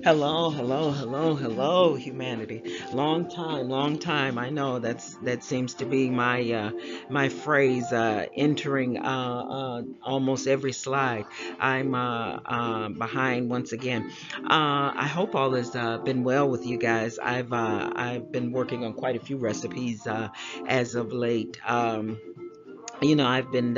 Hello, hello, hello, hello, humanity. Long time. I know that seems to be my phrase entering almost every slide. I'm behind once again. I hope all has been well with you guys. I've been working on quite a few recipes as of late. I've been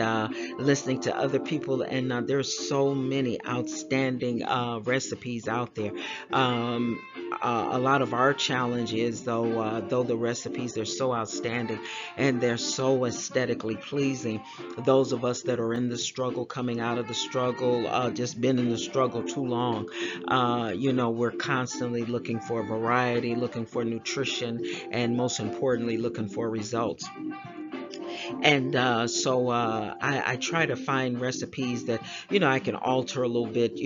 listening to other people, and there's so many outstanding recipes out there. Um, a lot of our challenge is though the recipes are so outstanding and they're so aesthetically pleasing. Those of us that are in the struggle, coming out of the struggle, just been in the struggle too long, we're constantly looking for variety, looking for nutrition, and most importantly, looking for results. And I try to find recipes that I can alter a little bit,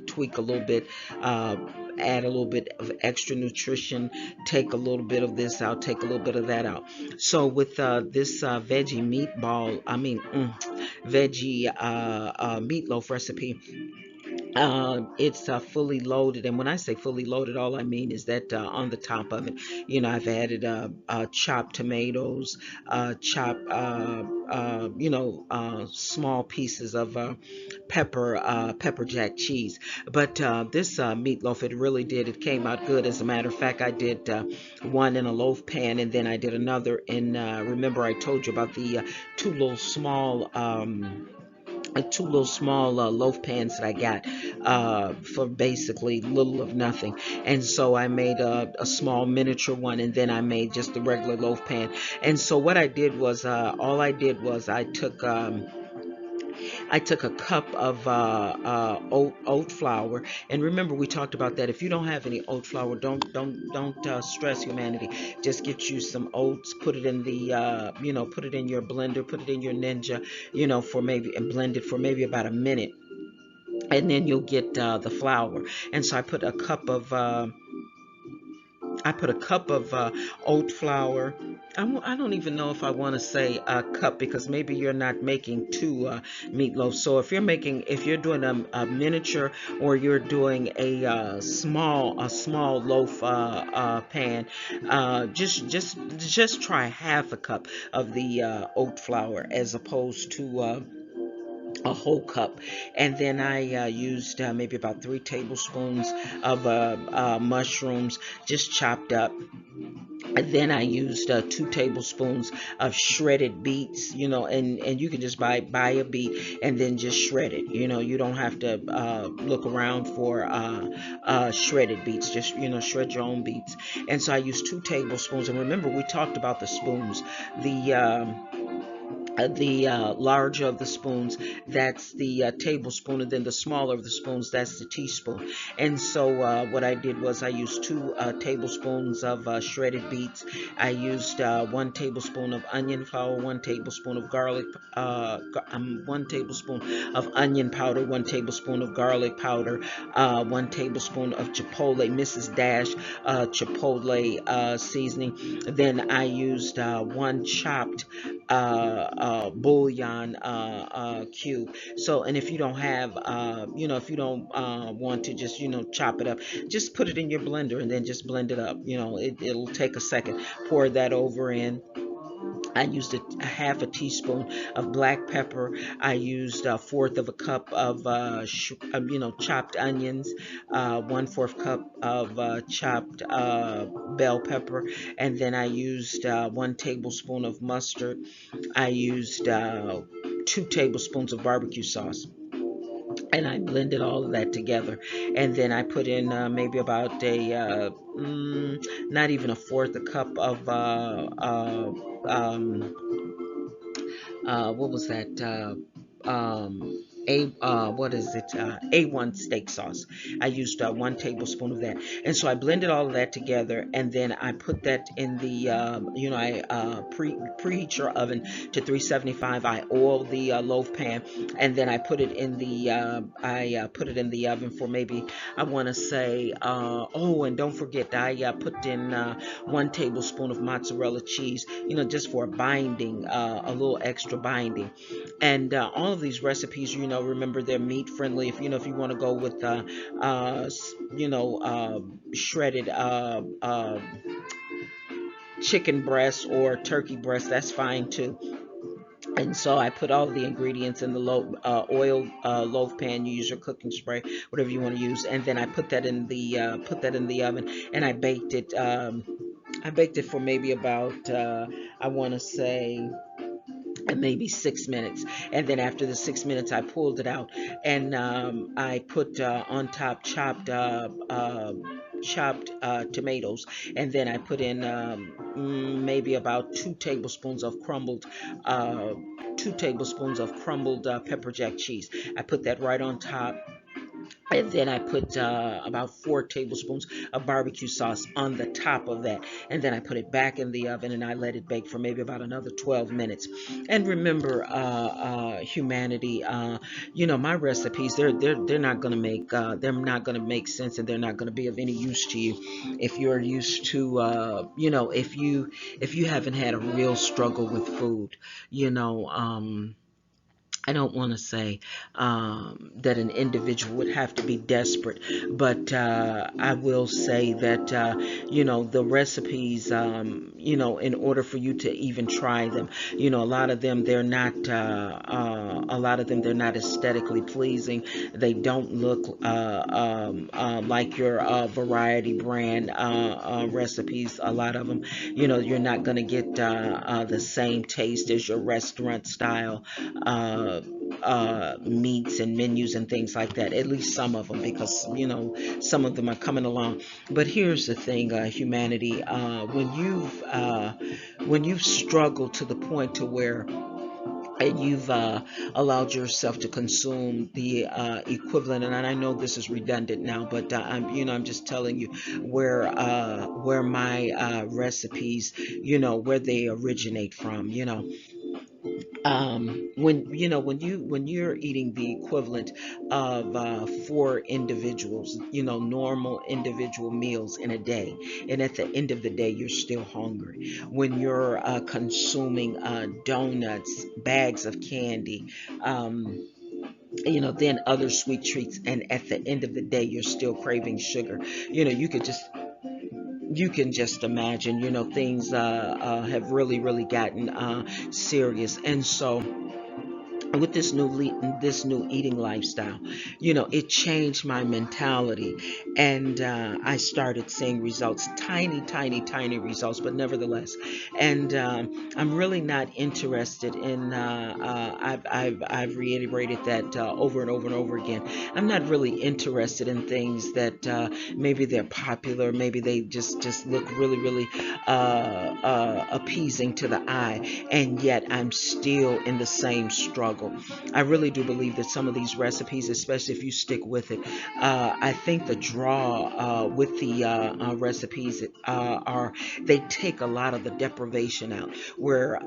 tweak a little bit, add a little bit of extra nutrition, take a little bit of this out, take a little bit of that out. So with this veggie meatball, veggie meatloaf recipe, it's fully loaded, and when I say fully loaded, all I mean is that on the top of it, I've added chopped tomatoes, chopped, small pieces of pepper jack cheese. But this meatloaf, it really did. It came out good. As a matter of fact, I did one in a loaf pan, and then I did another in. Remember, I told you about the two little small. Two little small loaf pans that I got for basically little of nothing. And so I made a small miniature one, and then I made just the regular loaf pan. And so what I did was, all I did was I took a cup of oat flour, and remember we talked about that. If you don't have any oat flour, don't stress, humanity. Just get you some oats, put it in the put it in your blender, put it in your Ninja, for maybe and blend it for maybe about a minute, and then you'll get the flour. And so I put a cup of oat flour. I don't even know if I want to say a cup, because maybe you're not making two meatloaf. So if you're doing a miniature, or you're doing a small loaf pan, just try half a cup of the oat flour as opposed to a whole cup. And then I used maybe about 3 tablespoons of mushrooms, just chopped up. And then I used 2 tablespoons of shredded beets, and you can just buy a beet and then just shred it. You don't have to look around for shredded beets. Just shred your own beets. And so I used 2 tablespoons. And remember, we talked about the spoons. The larger of the spoons, that's the tablespoon, and then the smaller of the spoons, that's the teaspoon. And so what I did was I used 2 tablespoons of shredded beets. I used 1 tablespoon of onion flour, 1 tablespoon of garlic, 1 tablespoon of onion powder, 1 tablespoon of garlic powder, 1 tablespoon of chipotle, Mrs. Dash chipotle seasoning. Then I used one chopped bouillon cube. So, and if you don't have, if you don't want to just, chop it up, just put it in your blender and then just blend it up. It'll take a second. Pour that over in. I used a half a teaspoon of black pepper. I used a fourth of a cup of chopped onions, 1/4 cup of chopped bell pepper, and then I used 1 tablespoon of mustard. I used 2 tablespoons of barbecue sauce, and I blended all of that together. And then I put in maybe about not even a fourth a cup of what was that? What is it? A1 steak sauce. I used 1 tablespoon of that, and so I blended all of that together, and then I put that in the I preheat your oven to 375. I oil the loaf pan, and then I put it in the oven for maybe, I want to say, and don't forget, I put in 1 tablespoon of mozzarella cheese, just for binding, a little extra binding. And all of these recipes, remember they're meat friendly. If if you want to go with shredded chicken breast or turkey breast, that's fine too. And so I put all the ingredients in the oil loaf pan. You use your cooking spray, whatever you want to use, and then I put that in the oven, and I baked it. I baked it for maybe about I want to say maybe 6 minutes, and then after the 6 minutes I pulled it out, and I put on top chopped tomatoes, and then I put in maybe about 2 tablespoons of crumbled uh, 2 tablespoons of crumbled pepper jack cheese. I put that right on top, and then I put about 4 tablespoons of barbecue sauce on the top of that. And then I put it back in the oven and I let it bake for maybe about another 12 minutes. And remember, humanity, my recipes, they're not going to they're not going to make sense, and they're not going to be of any use to you if you're used to, if you haven't had a real struggle with food. you know, um, I don't want to say that an individual would have to be desperate, but I will say that, the recipes, in order for you to even try them, a lot of them, a lot of them, they're not aesthetically pleasing. They don't look like your variety brand recipes. A lot of them, you're not going to get the same taste as your restaurant style meats and menus and things like that. At least some of them, because some of them are coming along. But here's the thing, humanity. When you've struggled to the point to where you've allowed yourself to consume the equivalent, and I know this is redundant now, but I'm just telling you where my recipes, where they originate from. When you're eating the equivalent of 4 individuals, normal individual meals in a day, and at the end of the day you're still hungry. When you're consuming donuts, bags of candy, then other sweet treats, and at the end of the day you're still craving sugar. You can just imagine, things have really gotten serious. And so with this new eating lifestyle, it changed my mentality, and I started seeing results, tiny results, but nevertheless. And I'm really not interested in. I've reiterated that over and over and over again. I'm not really interested in things that maybe they're popular, maybe they just look really appeasing to the eye, and yet I'm still in the same struggle. I really do believe that some of these recipes, especially if you stick with it, I think the draw with the recipes are they take a lot of the deprivation out. Where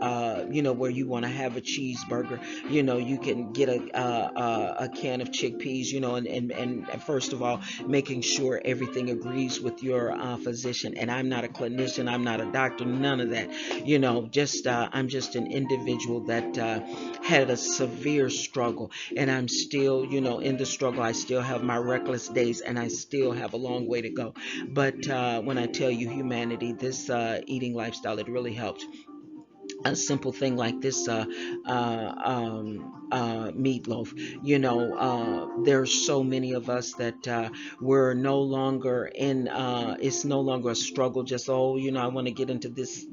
you want to have a cheeseburger, you can get a can of chickpeas, and first of all, making sure everything agrees with your physician. And I'm not a clinician, I'm not a doctor, none of that. Just I'm just an individual that had a severe struggle, and I'm still, in the struggle. I still have my reckless days, and I still have a long way to go. But when I tell you, humanity, this eating lifestyle, it really helped. A simple thing like this meatloaf. There's so many of us that we're no longer in. It's no longer a struggle. Just, oh, I want to get into this.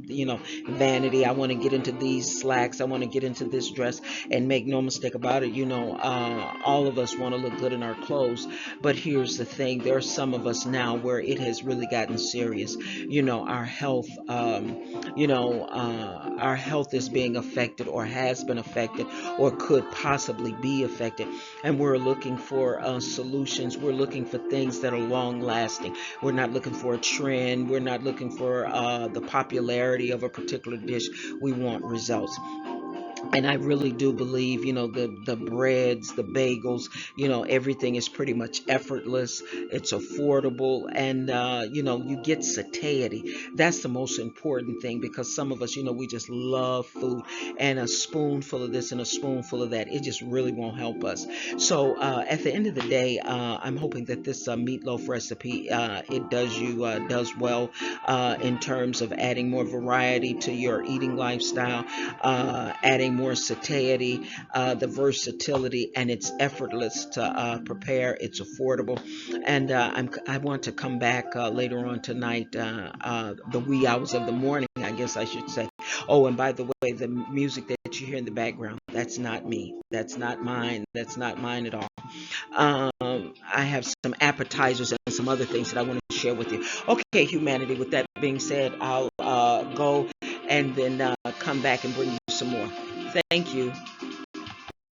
Vanity. I want to get into these slacks. I want to get into this dress. And make no mistake about it. All of us want to look good in our clothes. But here's the thing: there are some of us now where it has really gotten serious. Our health. Our health is being affected, or has been affected, or could possibly be affected. And we're looking for solutions. We're looking for things that are long lasting. We're not looking for a trend. We're not looking for the popularity of a particular dish. We want results. And I really do believe, the breads, the bagels, everything is pretty much effortless. It's affordable, and you get satiety. That's the most important thing, because some of us, we just love food, and a spoonful of this and a spoonful of that, it just really won't help us. So at the end of the day, I'm hoping that this meatloaf recipe, it does well in terms of adding more variety to your eating lifestyle, adding more satiety, the versatility, and it's effortless to prepare. It's affordable, and I want to come back later on tonight, the wee hours of the morning, I guess I should say. Oh, and by the way, the music that you hear in the background, that's not me. That's not mine. That's not mine at all. I have some appetizers and some other things that I want to share with you. Okay, humanity. With that being said, I'll go and then come back and bring you some more. Thank you.